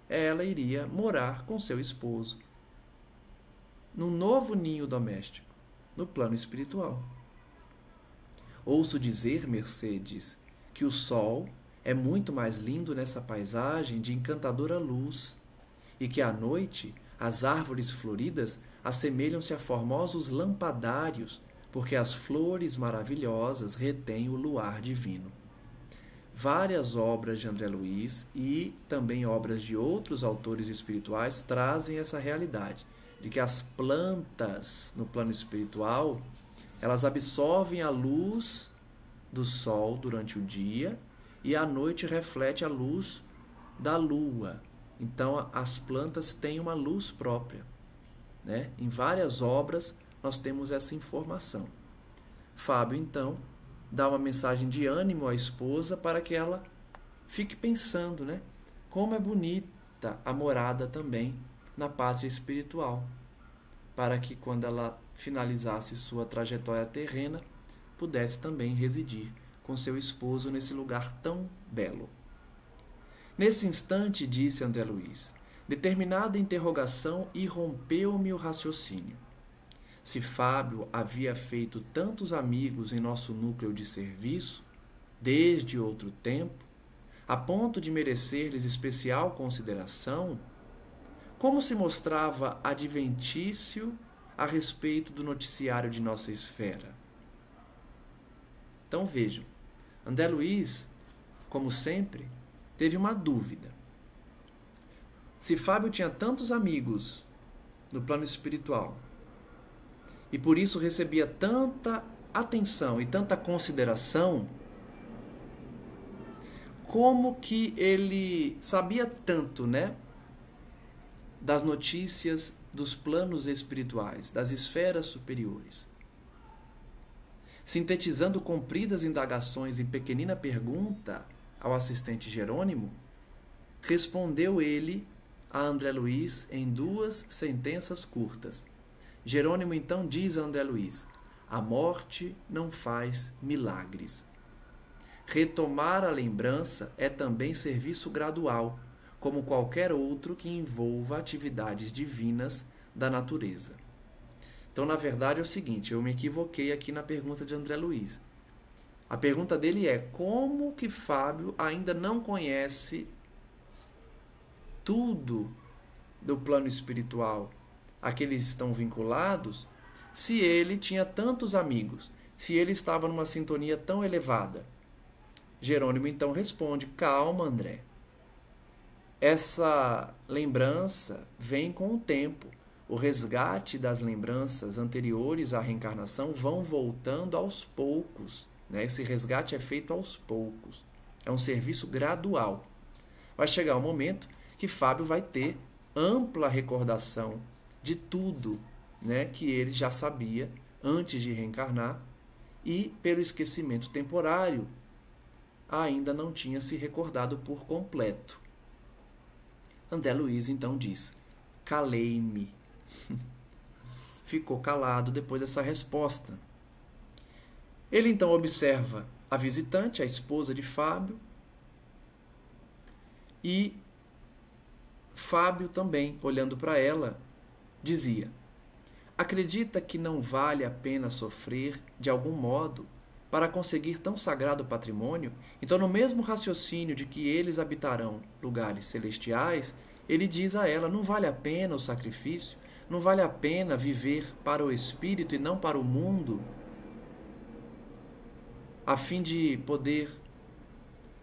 ela iria morar com seu esposo num novo ninho doméstico, no plano espiritual. Ouço dizer, Mercedes, que o sol é muito mais lindo nessa paisagem de encantadora luz e que à noite as árvores floridas assemelham-se a formosos lampadários, porque as flores maravilhosas retêm o luar divino. Várias obras de André Luiz e também obras de outros autores espirituais trazem essa realidade, de que as plantas no plano espiritual, elas absorvem a luz do sol durante o dia e à noite reflete a luz da lua. Então as plantas têm uma luz própria, né? Em várias obras nós temos essa informação. Fábio, então, dá uma mensagem de ânimo à esposa para que ela fique pensando, né? Como é bonita a morada também na pátria espiritual, para que quando ela finalizasse sua trajetória terrena, pudesse também residir com seu esposo nesse lugar tão belo. Nesse instante, disse André Luiz, determinada interrogação irrompeu-me o raciocínio. Se Fábio havia feito tantos amigos em nosso núcleo de serviço, desde outro tempo, a ponto de merecer-lhes especial consideração, como se mostrava adventício a respeito do noticiário de nossa esfera? Então vejam, André Luiz, como sempre, teve uma dúvida. Se Fábio tinha tantos amigos no plano espiritual, e por isso recebia tanta atenção e tanta consideração, como que ele sabia tanto, né, das notícias dos planos espirituais, das esferas superiores? Sintetizando compridas indagações em pequenina pergunta ao assistente Jerônimo, respondeu ele a André Luiz em 2 sentenças curtas. Jerônimo então diz a André Luiz: a morte não faz milagres. Retomar a lembrança é também serviço gradual, como qualquer outro que envolva atividades divinas da natureza. Então, na verdade, é o seguinte, eu me equivoquei aqui na pergunta de André Luiz. A pergunta dele é: como que Fábio ainda não conhece tudo do plano espiritual a que eles estão vinculados, se ele tinha tantos amigos, se ele estava numa sintonia tão elevada? Jerônimo então responde: calma, André. Essa lembrança vem com o tempo. O resgate das lembranças anteriores à reencarnação vão voltando aos poucos, né? Esse resgate é feito aos poucos. É um serviço gradual. Vai chegar um momento que Fábio vai ter ampla recordação de tudo, né, que ele já sabia antes de reencarnar e, pelo esquecimento temporário, ainda não tinha se recordado por completo. André Luiz então diz: calei-me. Ficou calado depois dessa resposta. Ele então observa a visitante, a esposa de Fábio, e Fábio também, olhando para ela, dizia: acredita que não vale a pena sofrer de algum modo para conseguir tão sagrado patrimônio? Então, no mesmo raciocínio de que eles habitarão lugares celestiais, ele diz a ela: não vale a pena o sacrifício? Não vale a pena viver para o espírito e não para o mundo, a fim de poder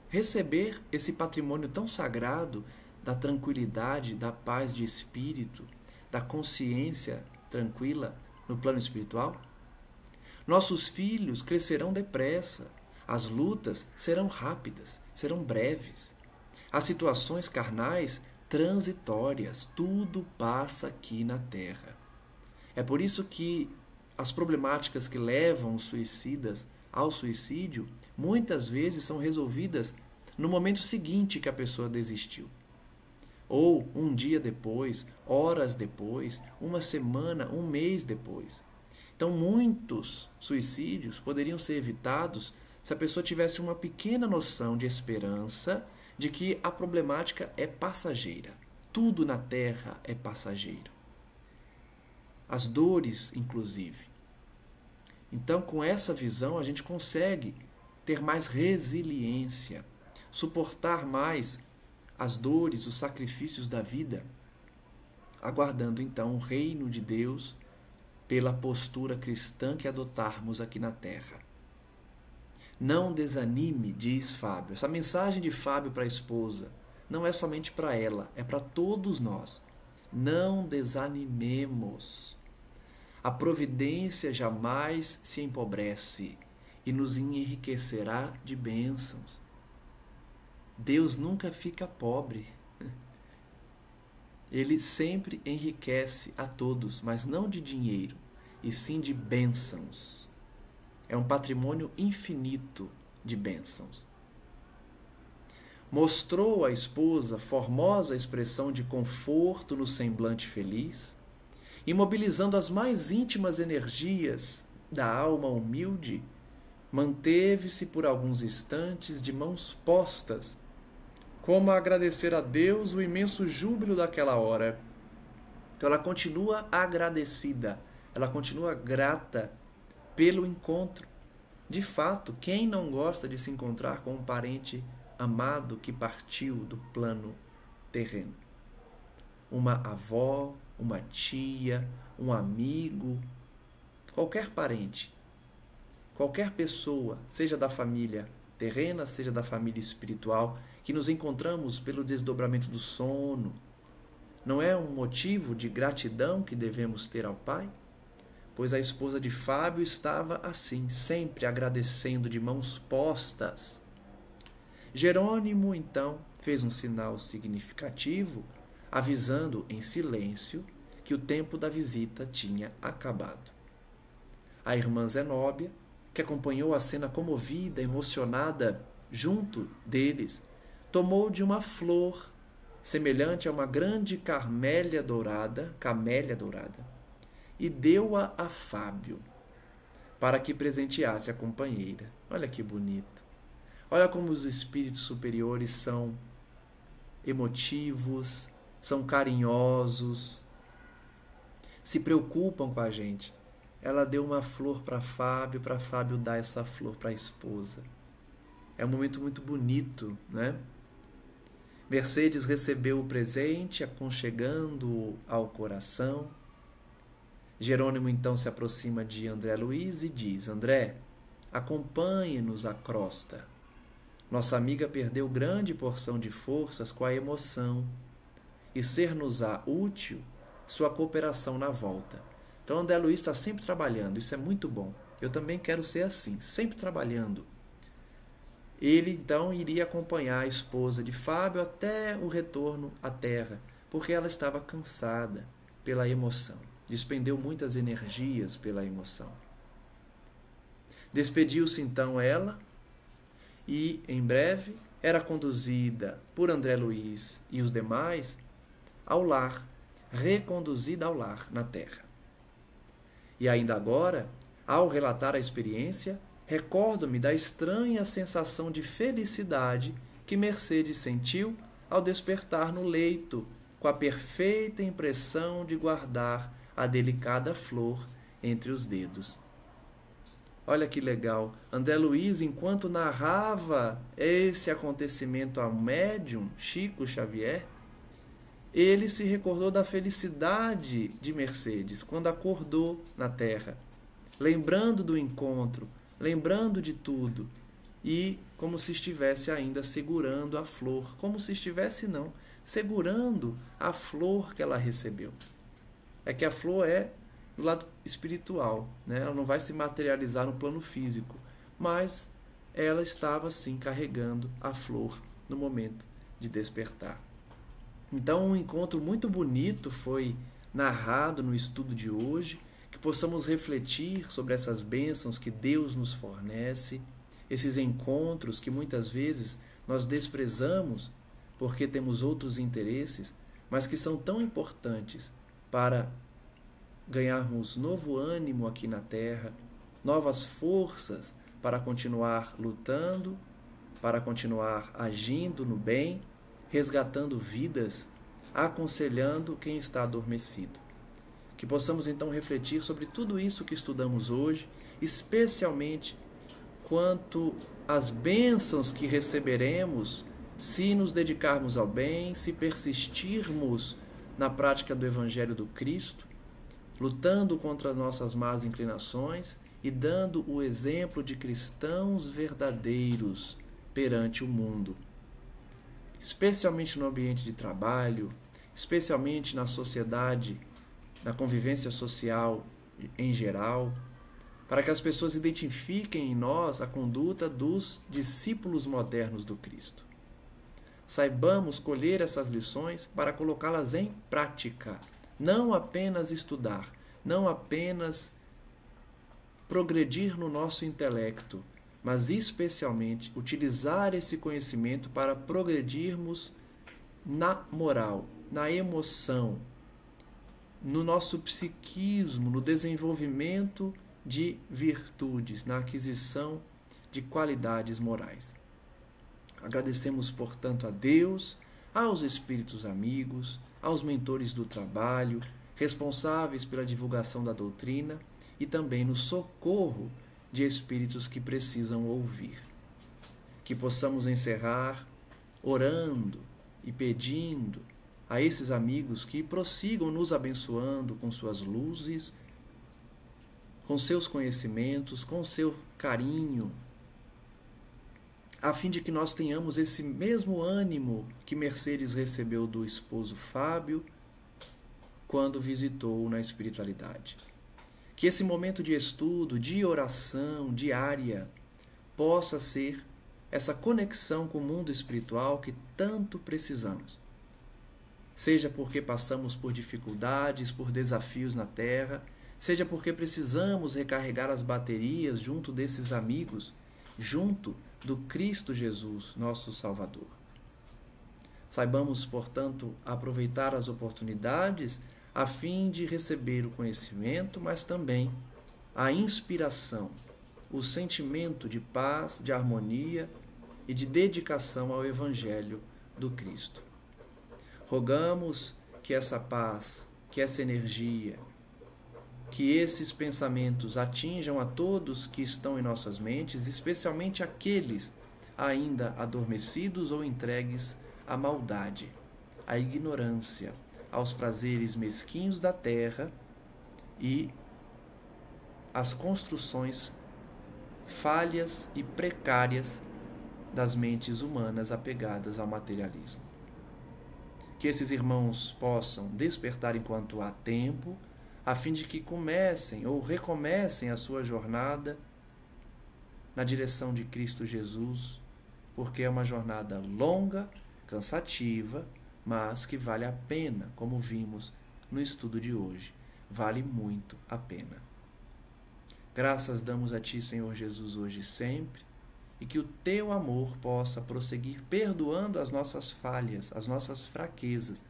receber esse patrimônio tão sagrado da tranquilidade, da paz de espírito, da consciência tranquila no plano espiritual? Nossos filhos crescerão depressa, as lutas serão rápidas, serão breves, as situações carnais transitórias, tudo passa aqui na Terra. É por isso que as problemáticas que levam os suicidas ao suicídio muitas vezes são resolvidas no momento seguinte que a pessoa desistiu. Ou um dia depois, horas depois, uma semana, um mês depois. Então, muitos suicídios poderiam ser evitados se a pessoa tivesse uma pequena noção de esperança de que a problemática é passageira. Tudo na Terra é passageiro. As dores, inclusive. Então, com essa visão, a gente consegue ter mais resiliência, suportar mais as dores, os sacrifícios da vida, aguardando então o reino de Deus pela postura cristã que adotarmos aqui na Terra. Não desanime, diz Fábio. Essa mensagem de Fábio para a esposa não é somente para ela, é para todos nós. Não desanimemos. A providência jamais se empobrece e nos enriquecerá de bênçãos. Deus nunca fica pobre. Ele sempre enriquece a todos, mas não de dinheiro, e sim de bênçãos. É um patrimônio infinito de bênçãos. Mostrou à esposa formosa expressão de conforto no semblante feliz, imobilizando as mais íntimas energias da alma humilde, manteve-se por alguns instantes de mãos postas, como a agradecer a Deus o imenso júbilo daquela hora. Então ela continua agradecida, ela continua grata pelo encontro. De fato, quem não gosta de se encontrar com um parente amado que partiu do plano terreno? Uma avó, uma tia, um amigo, qualquer parente, qualquer pessoa, seja da família terrena, seja da família espiritual, que nos encontramos pelo desdobramento do sono, não é um motivo de gratidão que devemos ter ao Pai? Pois a esposa de Fábio estava assim, sempre agradecendo de mãos postas. Jerônimo, então, fez um sinal significativo, avisando em silêncio que o tempo da visita tinha acabado. A irmã Zenóbia, que acompanhou a cena comovida, emocionada, junto deles, tomou de uma flor, semelhante a uma grande camélia dourada, e deu-a a Fábio, para que presenteasse a companheira. Olha que bonito. Olha como os espíritos superiores são emotivos, são carinhosos, se preocupam com a gente. Ela deu uma flor para Fábio dar essa flor para a esposa. É um momento muito bonito, né? Mercedes recebeu o presente, aconchegando-o ao coração. Jerônimo então se aproxima de André Luiz e diz: André, acompanhe-nos à crosta. Nossa amiga perdeu grande porção de forças com a emoção e ser-nos-á útil sua cooperação na volta. Então André Luiz está sempre trabalhando, isso é muito bom. Eu também quero ser assim, sempre trabalhando. Ele então iria acompanhar a esposa de Fábio até o retorno à terra, porque ela estava cansada pela emoção. Despendeu muitas energias pela emoção. Despediu-se então ela e, em breve, era conduzida por André Luiz e os demais ao lar, reconduzida ao lar na terra. E ainda agora, ao relatar a experiência, recordo-me da estranha sensação de felicidade que Mercedes sentiu ao despertar no leito, com a perfeita impressão de guardar a delicada flor entre os dedos. Olha que legal. André Luiz, enquanto narrava esse acontecimento ao médium Chico Xavier, ele se recordou da felicidade de Mercedes quando acordou na terra, lembrando do encontro, lembrando de tudo, e como se estivesse ainda segurando a flor, como se estivesse não, segurando a flor que ela recebeu. É que a flor é do lado espiritual, né? Ela não vai se materializar no plano físico, mas ela estava sim carregando a flor no momento de despertar. Então um encontro muito bonito foi narrado no estudo de hoje, que possamos refletir sobre essas bênçãos que Deus nos fornece, esses encontros que muitas vezes nós desprezamos porque temos outros interesses, mas que são tão importantes para ganharmos novo ânimo aqui na Terra, novas forças para continuar lutando, para continuar agindo no bem, resgatando vidas, aconselhando quem está adormecido. Que possamos então refletir sobre tudo isso que estudamos hoje, especialmente quanto às bênçãos que receberemos se nos dedicarmos ao bem, se persistirmos na prática do Evangelho do Cristo, lutando contra nossas más inclinações e dando o exemplo de cristãos verdadeiros perante o mundo. Especialmente no ambiente de trabalho, especialmente na sociedade, na convivência social em geral, para que as pessoas identifiquem em nós a conduta dos discípulos modernos do Cristo. Saibamos colher essas lições para colocá-las em prática, não apenas estudar, não apenas progredir no nosso intelecto, mas especialmente utilizar esse conhecimento para progredirmos na moral, na emoção, no nosso psiquismo, no desenvolvimento de virtudes, na aquisição de qualidades morais. Agradecemos, portanto, a Deus, aos espíritos amigos, aos mentores do trabalho, responsáveis pela divulgação da doutrina e também no socorro de espíritos que precisam ouvir. Que possamos encerrar orando e pedindo a esses amigos que prossigam nos abençoando com suas luzes, com seus conhecimentos, com seu carinho, a fim de que nós tenhamos esse mesmo ânimo que Mercedes recebeu do esposo Fábio quando visitou na espiritualidade. Que esse momento de estudo, de oração diária, possa ser essa conexão com o mundo espiritual que tanto precisamos. Seja porque passamos por dificuldades, por desafios na Terra, seja porque precisamos recarregar as baterias junto desses amigos, junto do Cristo Jesus, nosso Salvador. Saibamos, portanto, aproveitar as oportunidades a fim de receber o conhecimento, mas também a inspiração, o sentimento de paz, de harmonia e de dedicação ao Evangelho do Cristo. Rogamos que essa paz, que essa energia, que esses pensamentos atinjam a todos que estão em nossas mentes, especialmente aqueles ainda adormecidos ou entregues à maldade, à ignorância, aos prazeres mesquinhos da terra e às construções falhas e precárias das mentes humanas apegadas ao materialismo. Que esses irmãos possam despertar enquanto há tempo, a fim de que comecem ou recomecem a sua jornada na direção de Cristo Jesus, porque é uma jornada longa, cansativa, mas que vale a pena, como vimos no estudo de hoje. Vale muito a pena. Graças damos a Ti, Senhor Jesus, hoje e sempre, e que o Teu amor possa prosseguir perdoando as nossas falhas, as nossas fraquezas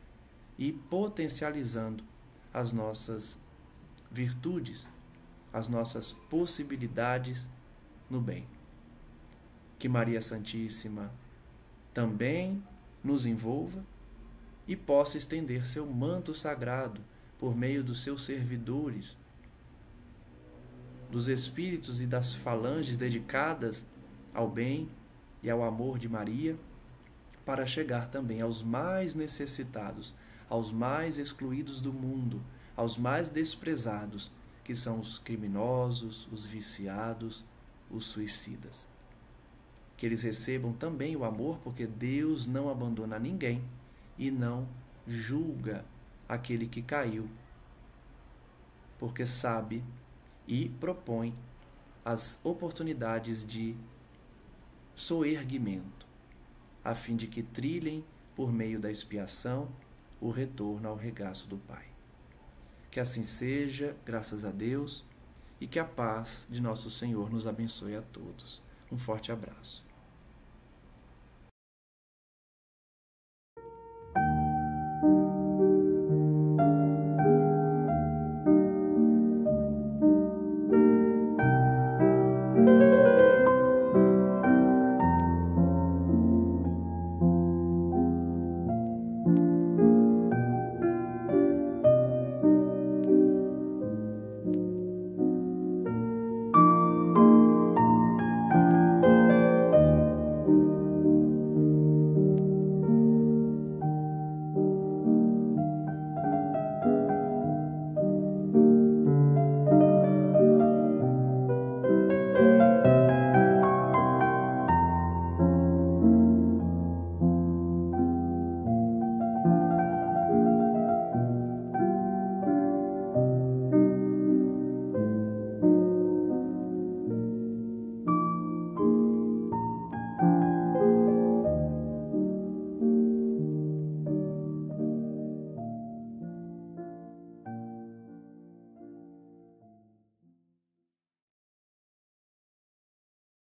e potencializando as nossas virtudes, as nossas possibilidades no bem. Que Maria Santíssima também nos envolva e possa estender seu manto sagrado por meio dos seus servidores, dos espíritos e das falanges dedicadas ao bem e ao amor de Maria, para chegar também aos mais necessitados, aos mais excluídos do mundo, aos mais desprezados, que são os criminosos, os viciados, os suicidas. Que eles recebam também o amor, porque Deus não abandona ninguém e não julga aquele que caiu, porque sabe e propõe as oportunidades de soerguimento, a fim de que trilhem, por meio da expiação, o retorno ao regaço do Pai. Que assim seja, graças a Deus, e que a paz de nosso Senhor nos abençoe a todos. Um forte abraço.